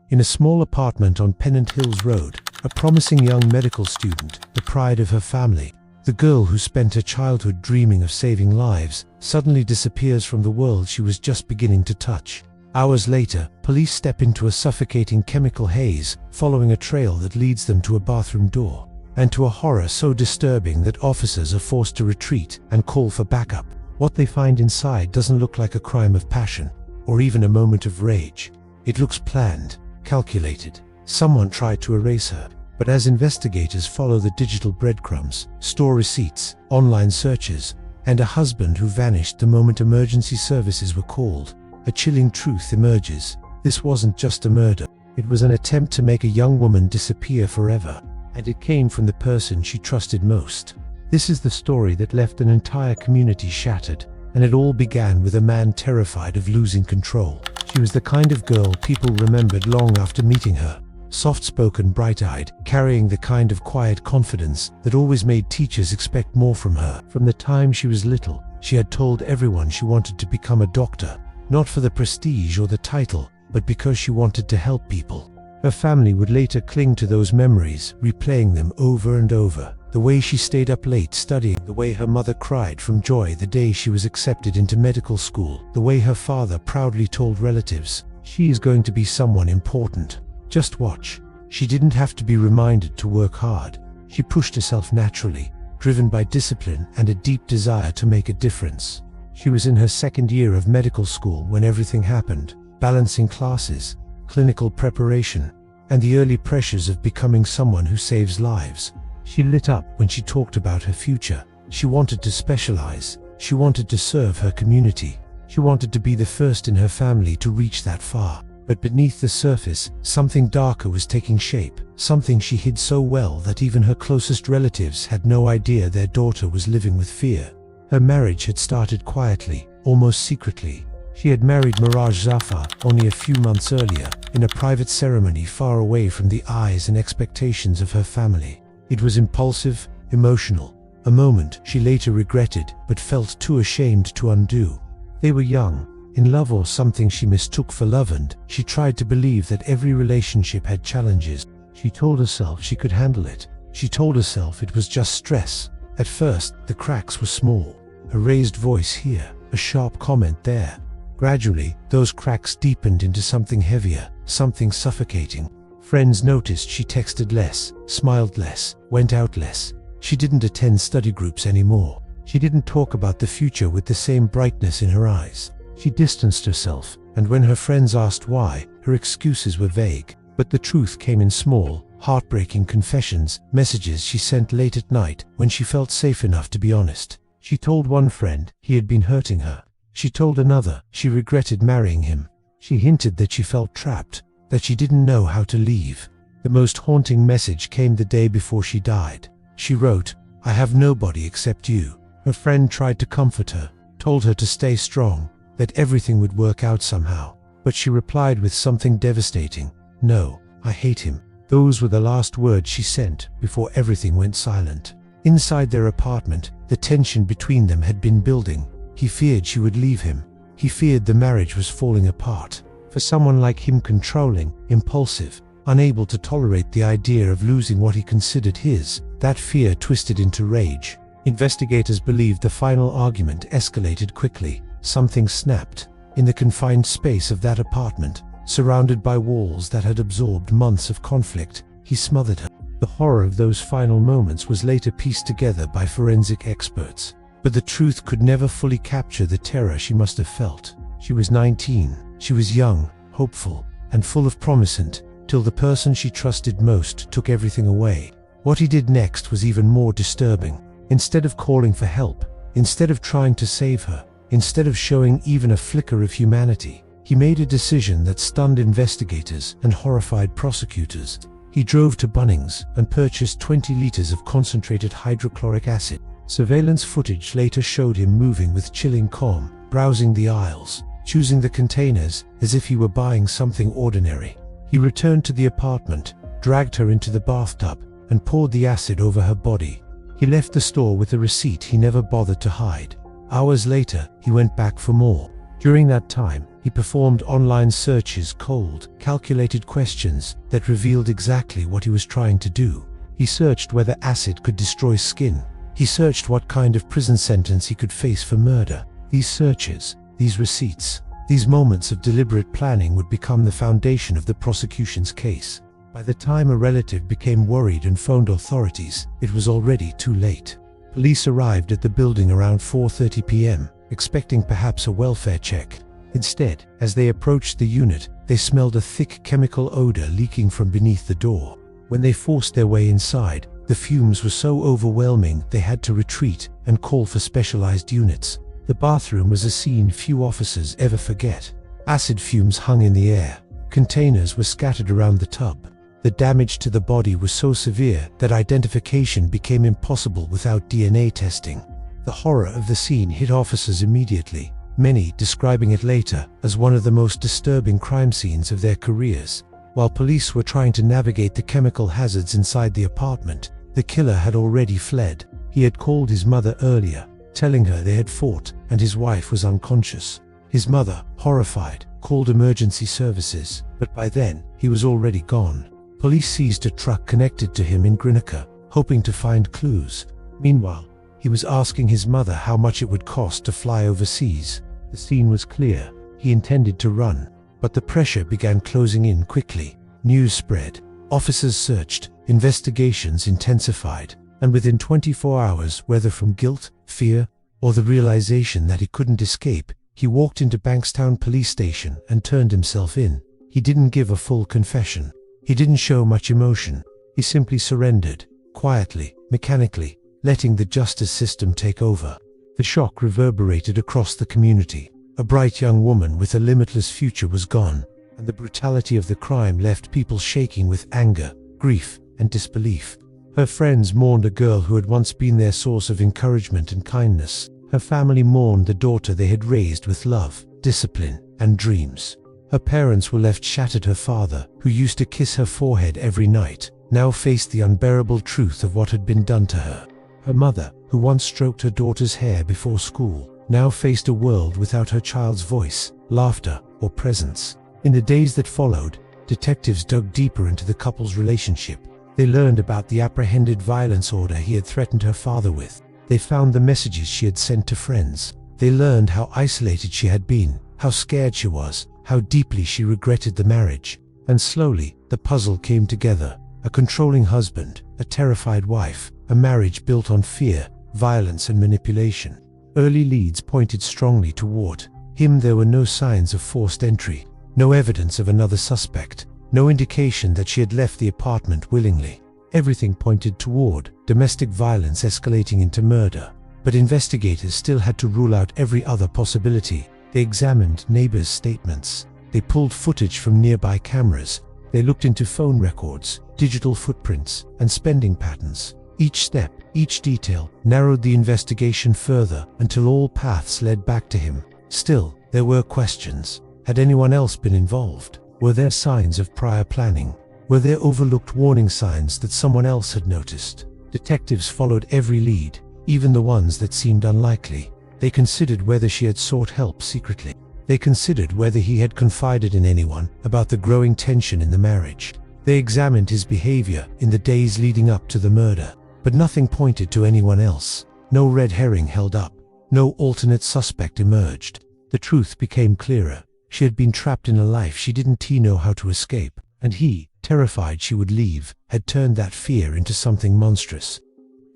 In a small apartment on Pennant Hills Road, a promising young medical student, the pride of her family, the girl who spent her childhood dreaming of saving lives, suddenly disappears from the world she was just beginning to touch. Hours later, police step into a suffocating chemical haze, following a trail that leads them to a bathroom door, and to a horror so disturbing that officers are forced to retreat and call for backup. What they find inside doesn't look like a crime of passion, or even a moment of rage. It looks planned, calculated. Someone tried to erase her. But as investigators follow the digital breadcrumbs, store receipts, online searches, and a husband who vanished the moment emergency services were called, a chilling truth emerges. This wasn't just a murder. It was an attempt to make a young woman disappear forever, and it came from the person she trusted most. This is the story that left an entire community shattered, and it all began with a man terrified of losing control. She was the kind of girl people remembered long after meeting her. Soft-spoken, bright-eyed, carrying the kind of quiet confidence that always made teachers expect more from her. From the time she was little, she had told everyone she wanted to become a doctor, not for the prestige or the title, but because she wanted to help people. Her family would later cling to those memories, replaying them over and over. The way she stayed up late studying, the way her mother cried from joy the day she was accepted into medical school, the way her father proudly told relatives, "She is going to be someone important. Just watch." She didn't have to be reminded to work hard. She pushed herself naturally, driven by discipline and a deep desire to make a difference. She was in her second year of medical school when everything happened, balancing classes, clinical preparation, and the early pressures of becoming someone who saves lives. She lit up when she talked about her future. She wanted to specialize. She wanted to serve her community. She wanted to be the first in her family to reach that far. But beneath the surface, something darker was taking shape, something she hid so well that even her closest relatives had no idea their daughter was living with fear. Her marriage had started quietly, almost secretly. She had married Miraj Zafar only a few months earlier, in a private ceremony far away from the eyes and expectations of her family. It was impulsive, emotional, a moment she later regretted but felt too ashamed to undo. They were young, in love or something she mistook for love, and she tried to believe that every relationship had challenges. She told herself she could handle it. She told herself it was just stress. At first, the cracks were small. A raised voice here, a sharp comment there. Gradually, those cracks deepened into something heavier, something suffocating. Friends noticed she texted less, smiled less, went out less. She didn't attend study groups anymore. She didn't talk about the future with the same brightness in her eyes. She distanced herself, and when her friends asked why, her excuses were vague. But the truth came in small, heartbreaking confessions, messages she sent late at night when she felt safe enough to be honest. She told one friend he had been hurting her. She told another she regretted marrying him. She hinted that she felt trapped, that she didn't know how to leave. The most haunting message came the day before she died. She wrote, "I have nobody except you." Her friend tried to comfort her, told her to stay strong, that everything would work out somehow. But she replied with something devastating, "No, I hate him." Those were the last words she sent before everything went silent. Inside their apartment, the tension between them had been building. He feared she would leave him. He feared the marriage was falling apart. For someone like him, controlling, impulsive, unable to tolerate the idea of losing what he considered his, that fear twisted into rage. Investigators believed the final argument escalated quickly. Something snapped. In the confined space of that apartment, surrounded by walls that had absorbed months of conflict, he smothered her. The horror of those final moments was later pieced together by forensic experts. But the truth could never fully capture the terror she must have felt. She was 19. She was young, hopeful, and full of promise till the person she trusted most took everything away. What he did next was even more disturbing. Instead of calling for help, instead of trying to save her, instead of showing even a flicker of humanity, he made a decision that stunned investigators and horrified prosecutors. He drove to Bunnings and purchased 20 liters of concentrated hydrochloric acid. Surveillance footage later showed him moving with chilling calm, browsing the aisles, choosing the containers as if he were buying something ordinary. He returned to the apartment, dragged her into the bathtub, and poured the acid over her body. He left the store with a receipt he never bothered to hide. Hours later, he went back for more. During that time, He performed online searches, cold, calculated questions that revealed exactly what he was trying to do. He searched whether acid could destroy skin. He searched what kind of prison sentence he could face for murder. These searches, these receipts, these moments of deliberate planning would become the foundation of the prosecution's case. By the time a relative became worried and phoned authorities, it was already too late. Police arrived at the building around 4:30 p.m., expecting perhaps a welfare check. Instead, as they approached the unit, they smelled a thick chemical odor leaking from beneath the door. When they forced their way inside, the fumes were so overwhelming they had to retreat and call for specialized units. The bathroom was a scene few officers ever forget. Acid fumes hung in the air. Containers were scattered around the tub. The damage to the body was so severe that identification became impossible without DNA testing. The horror of the scene hit officers immediately, many describing it later as one of the most disturbing crime scenes of their careers. While police were trying to navigate the chemical hazards inside the apartment, the killer had already fled. He had called his mother earlier, telling her they had fought and his wife was unconscious. His mother, horrified, called emergency services, but by then, he was already gone. Police seized a truck connected to him in Greenwich, hoping to find clues. Meanwhile, he was asking his mother how much it would cost to fly overseas. The scene was clear. He intended to run, but the pressure began closing in quickly. News spread. Officers searched. Investigations intensified. And within 24 hours, whether from guilt, fear, or the realization that he couldn't escape, he walked into Bankstown police station and turned himself in. He didn't give a full confession. He didn't show much emotion. He simply surrendered, quietly, mechanically, letting the justice system take over. The shock reverberated across the community. A bright young woman with a limitless future was gone, and the brutality of the crime left people shaking with anger, grief, and disbelief. Her friends mourned a girl who had once been their source of encouragement and kindness. Her family mourned the daughter they had raised with love, discipline, and dreams. Her parents were left shattered. Her father, who used to kiss her forehead every night, now faced the unbearable truth of what had been done to her. Her mother, who once stroked her daughter's hair before school, now faced a world without her child's voice, laughter, or presence. In the days that followed, detectives dug deeper into the couple's relationship. They learned about the apprehended violence order he had threatened her father with. They found the messages she had sent to friends. They learned how isolated she had been, how scared she was, how deeply she regretted the marriage. And slowly, the puzzle came together. A controlling husband, a terrified wife, a marriage built on fear, violence, and manipulation. Early leads pointed strongly toward him. There were no signs of forced entry, no evidence of another suspect, no indication that she had left the apartment willingly. Everything pointed toward domestic violence escalating into murder. But investigators still had to rule out every other possibility. They examined neighbors' statements. They pulled footage from nearby cameras. They looked into phone records, digital footprints, and spending patterns. Each step, each detail, narrowed the investigation further until all paths led back to him. Still, there were questions. Had anyone else been involved? Were there signs of prior planning? Were there overlooked warning signs that someone else had noticed? Detectives followed every lead, even the ones that seemed unlikely. They considered whether she had sought help secretly. They considered whether he had confided in anyone about the growing tension in the marriage. They examined his behavior in the days leading up to the murder. But nothing pointed to anyone else. No red herring held up. No alternate suspect emerged. The truth became clearer. She had been trapped in a life she didn't know how to escape. And he, terrified she would leave, had turned that fear into something monstrous.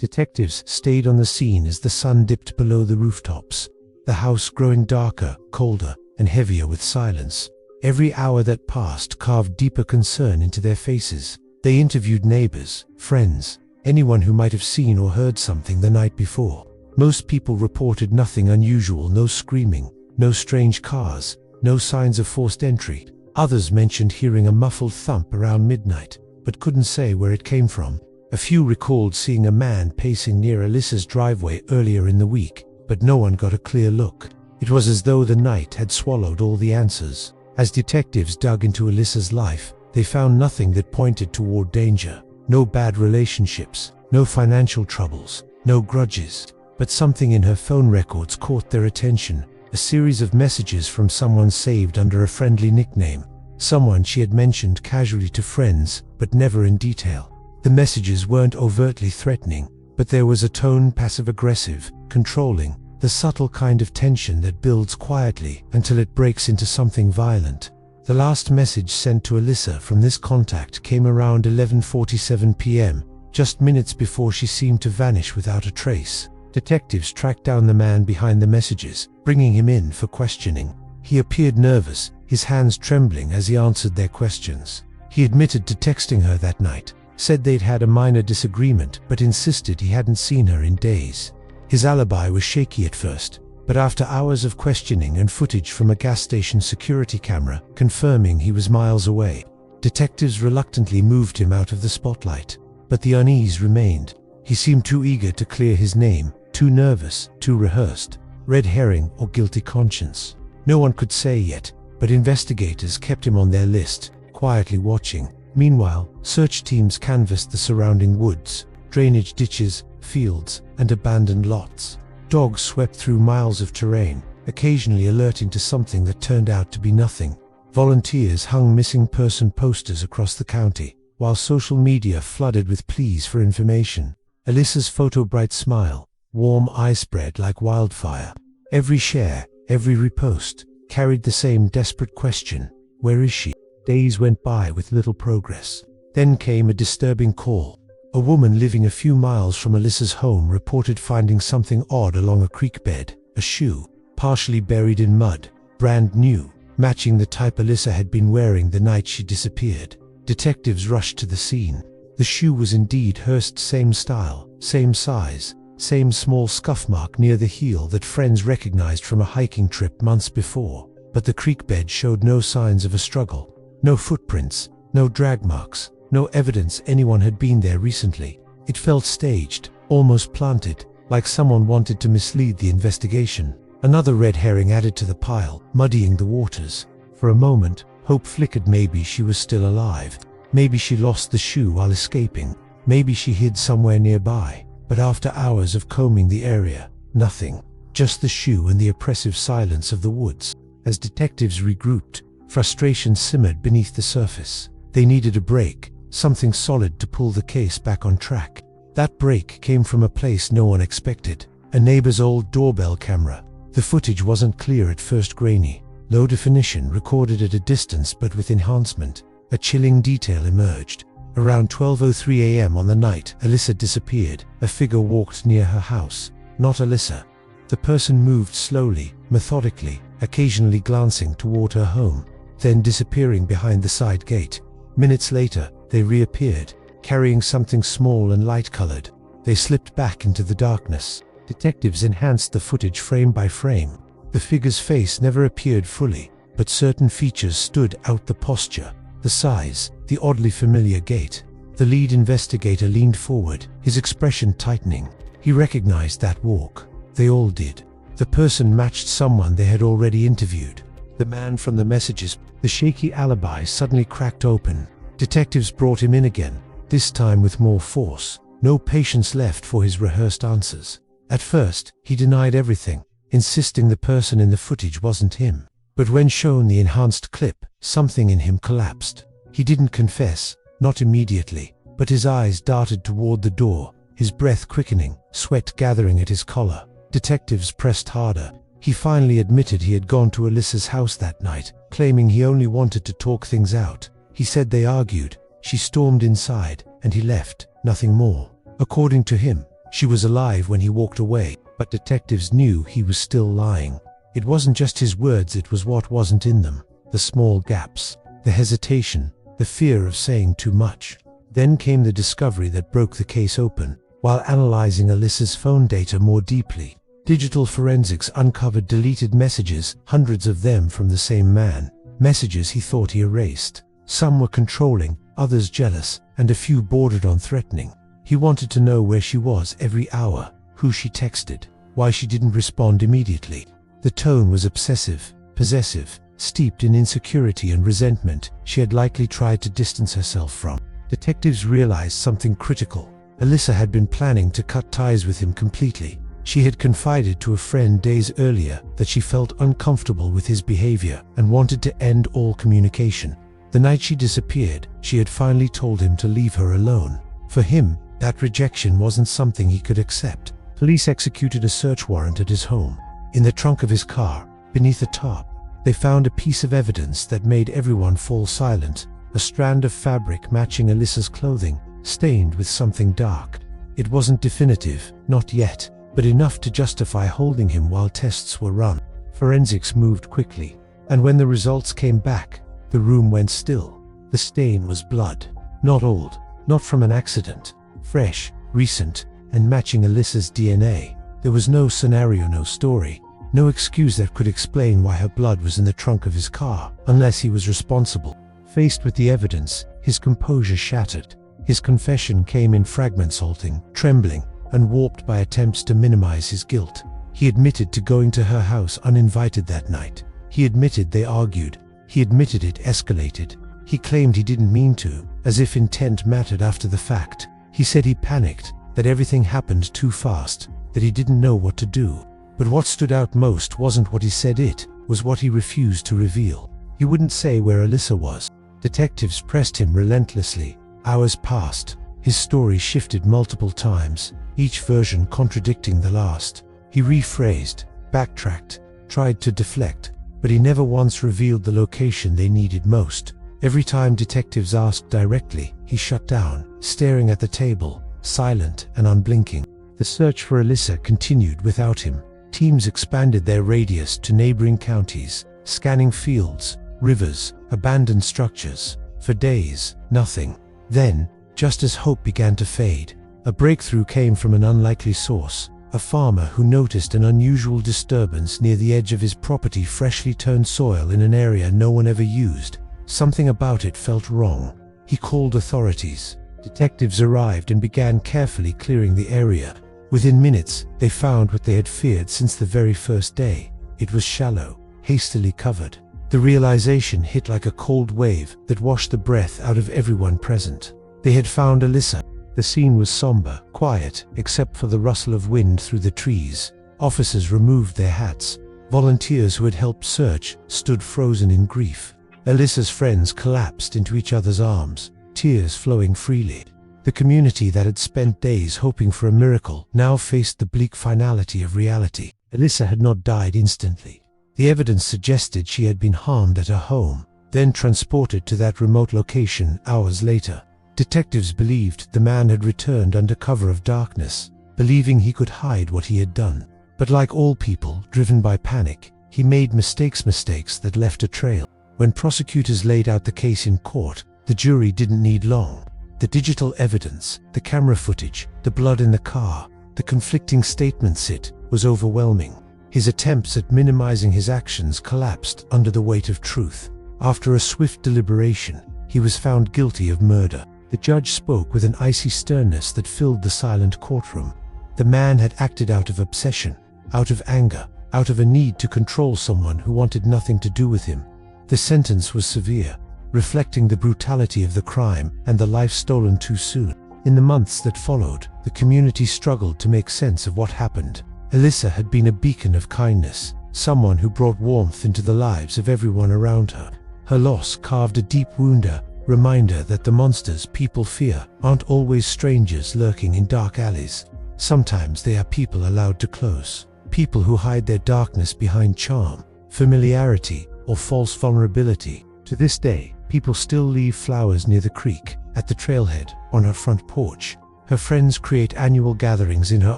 Detectives stayed on the scene as the sun dipped below the rooftops. The house growing darker, colder, and heavier with silence. Every hour that passed carved deeper concern into their faces. They interviewed neighbors, friends, anyone who might have seen or heard something the night before. Most people reported nothing unusual, no screaming, no strange cars, no signs of forced entry. Others mentioned hearing a muffled thump around midnight, but couldn't say where it came from. A few recalled seeing a man pacing near Alyssa's driveway earlier in the week, but no one got a clear look. It was as though the night had swallowed all the answers. As detectives dug into Alyssa's life, they found nothing that pointed toward danger. No bad relationships, no financial troubles, no grudges. But something in her phone records caught their attention. a series of messages from someone saved under a friendly nickname, someone she had mentioned casually to friends, but never in detail. The messages weren't overtly threatening, but there was a tone passive-aggressive, controlling, the subtle kind of tension that builds quietly until it breaks into something violent. The last message sent to Alyssa from this contact came around 11:47 p.m., just minutes before she seemed to vanish without a trace. Detectives tracked down the man behind the messages, bringing him in for questioning. He appeared nervous, his hands trembling as he answered their questions. He admitted to texting her that night, said they'd had a minor disagreement, but insisted he hadn't seen her in days. His alibi was shaky at first, but after hours of questioning and footage from a gas station security camera confirming he was miles away, detectives reluctantly moved him out of the spotlight. But the unease remained. He seemed too eager to clear his name, too nervous, too rehearsed. Red herring or guilty conscience? No one could say yet, but investigators kept him on their list, quietly watching. Meanwhile, search teams canvassed the surrounding woods, drainage ditches, fields, and abandoned lots. Dogs swept through miles of terrain, occasionally alerting to something that turned out to be nothing. Volunteers hung missing person posters across the county, while social media flooded with pleas for information. Alyssa's photo-bright smile, warm eye spread like wildfire. Every share, every repost, carried the same desperate question: where is she? Days went by with little progress. Then came a disturbing call. A woman living a few miles from Alyssa's home reported finding something odd along a creek bed, a shoe, partially buried in mud, brand new, matching the type Alyssa had been wearing the night she disappeared. Detectives rushed to the scene. The shoe was indeed Hurst's same style, same size, same small scuff mark near the heel that friends recognized from a hiking trip months before. But the creek bed showed no signs of a struggle. No footprints, no drag marks, no evidence anyone had been there recently. It felt staged, almost planted, like someone wanted to mislead the investigation. Another red herring added to the pile, muddying the waters. For a moment, hope flickered. Maybe she was still alive. Maybe she lost the shoe while escaping. Maybe she hid somewhere nearby. But after hours of combing the area, nothing. Just the shoe and the oppressive silence of the woods. As detectives regrouped, frustration simmered beneath the surface. They needed a break, something solid to pull the case back on track. That break came from a place no one expected: a neighbor's old doorbell camera. The footage wasn't clear at first, grainy, low definition, recorded at a distance but with enhancement. A chilling detail emerged. Around 12:03 a.m. on the night Alyssa disappeared, a figure walked near her house. Not Alyssa. The person moved slowly, methodically, occasionally glancing toward her home, then disappearing behind the side gate. Minutes later, they reappeared, carrying something small and light-colored. They slipped back into the darkness. Detectives enhanced the footage frame by frame. The figure's face never appeared fully, but certain features stood out: the posture, the size, the oddly familiar gait. The lead investigator leaned forward, his expression tightening. He recognized that walk. They all did. The person matched someone they had already interviewed. The man from the messages. The shaky alibi suddenly cracked open. Detectives brought him in again, this time with more force. No patience left for his rehearsed answers. At first, he denied everything, insisting the person in the footage wasn't him. But when shown the enhanced clip, something in him collapsed. He didn't confess, not immediately, but his eyes darted toward the door, his breath quickening, sweat gathering at his collar. Detectives pressed harder. He finally admitted he had gone to Alyssa's house that night, claiming he only wanted to talk things out. He said they argued, she stormed inside, and he left, nothing more. According to him, she was alive when he walked away, but detectives knew he was still lying. It wasn't just his words, it was what wasn't in them. The small gaps, the hesitation, the fear of saying too much. Then came the discovery that broke the case open. While analyzing Alyssa's phone data more deeply, digital forensics uncovered deleted messages, hundreds of them from the same man. Messages he thought he erased. Some were controlling, others jealous, and a few bordered on threatening. He wanted to know where she was every hour, who she texted, why she didn't respond immediately. The tone was obsessive, possessive, steeped in insecurity and resentment she had likely tried to distance herself from. Detectives realized something critical. Alyssa had been planning to cut ties with him completely. She had confided to a friend days earlier that she felt uncomfortable with his behavior and wanted to end all communication. The night she disappeared, she had finally told him to leave her alone. For him, that rejection wasn't something he could accept. Police executed a search warrant at his home. In the trunk of his car, beneath a tarp, they found a piece of evidence that made everyone fall silent: a strand of fabric matching Alyssa's clothing, stained with something dark. It wasn't definitive, not yet, but enough to justify holding him while tests were run. Forensics moved quickly, and when the results came back, the room went still. The stain was blood. Not old, not from an accident. Fresh, recent, and matching Alyssa's DNA. There was no scenario, no story, no excuse that could explain why her blood was in the trunk of his car, unless he was responsible. Faced with the evidence, his composure shattered. His confession came in fragments, halting, trembling, and warped by attempts to minimize his guilt. He admitted to going to her house uninvited that night. He admitted they argued. He admitted it escalated. He claimed he didn't mean to, as if intent mattered after the fact. He said he panicked, that everything happened too fast, that he didn't know what to do. But what stood out most wasn't what he said, it was what he refused to reveal. He wouldn't say where Alyssa was. Detectives pressed him relentlessly. Hours passed. His story shifted multiple times, each version contradicting the last. He rephrased, backtracked, tried to deflect, but he never once revealed the location they needed most. Every time detectives asked directly, he shut down, staring at the table, silent and unblinking. The search for Alyssa continued without him. Teams expanded their radius to neighboring counties, scanning fields, rivers, abandoned structures. For days, nothing. Then, just as hope began to fade, a breakthrough came from an unlikely source. A farmer who noticed an unusual disturbance near the edge of his property, freshly turned soil in an area no one ever used. Something about it felt wrong. He called authorities. Detectives arrived and began carefully clearing the area. Within minutes, they found what they had feared since the very first day. It was shallow, hastily covered. The realization hit like a cold wave that washed the breath out of everyone present. They had found Alyssa. The scene was somber, quiet, except for the rustle of wind through the trees. Officers removed their hats. Volunteers who had helped search stood frozen in grief. Alyssa's friends collapsed into each other's arms, tears flowing freely. The community that had spent days hoping for a miracle now faced the bleak finality of reality. Alyssa had not died instantly. The evidence suggested she had been harmed at her home, then transported to that remote location hours later. Detectives believed the man had returned under cover of darkness, believing he could hide what he had done. But like all people driven by panic, he made mistakes that left a trail. When prosecutors laid out the case in court, the jury didn't need long. The digital evidence, the camera footage, the blood in the car, the conflicting statements, it was overwhelming. His attempts at minimizing his actions collapsed under the weight of truth. After a swift deliberation, he was found guilty of murder. The judge spoke with an icy sternness that filled the silent courtroom. The man had acted out of obsession, out of anger, out of a need to control someone who wanted nothing to do with him. The sentence was severe, reflecting the brutality of the crime and the life stolen too soon. In the months that followed, the community struggled to make sense of what happened. Alyssa had been a beacon of kindness, someone who brought warmth into the lives of everyone around her. Her loss carved a deep wound, a reminder that the monsters people fear aren't always strangers lurking in dark alleys. Sometimes they are people allowed to close, people who hide their darkness behind charm, familiarity, or false vulnerability. To this day, people still leave flowers near the creek, at the trailhead, on her front porch. Her friends create annual gatherings in her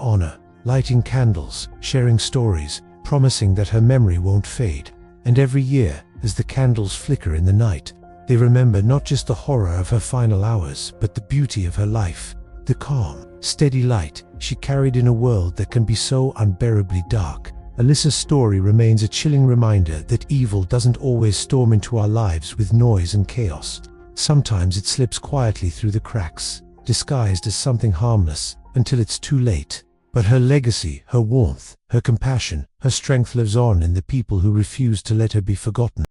honor, lighting candles, sharing stories, promising that her memory won't fade. And every year, as the candles flicker in the night, they remember not just the horror of her final hours, but the beauty of her life, the calm, steady light she carried in a world that can be so unbearably dark. Alyssa's story remains a chilling reminder that evil doesn't always storm into our lives with noise and chaos. Sometimes it slips quietly through the cracks, disguised as something harmless, until it's too late. But her legacy, her warmth, her compassion, her strength lives on in the people who refuse to let her be forgotten.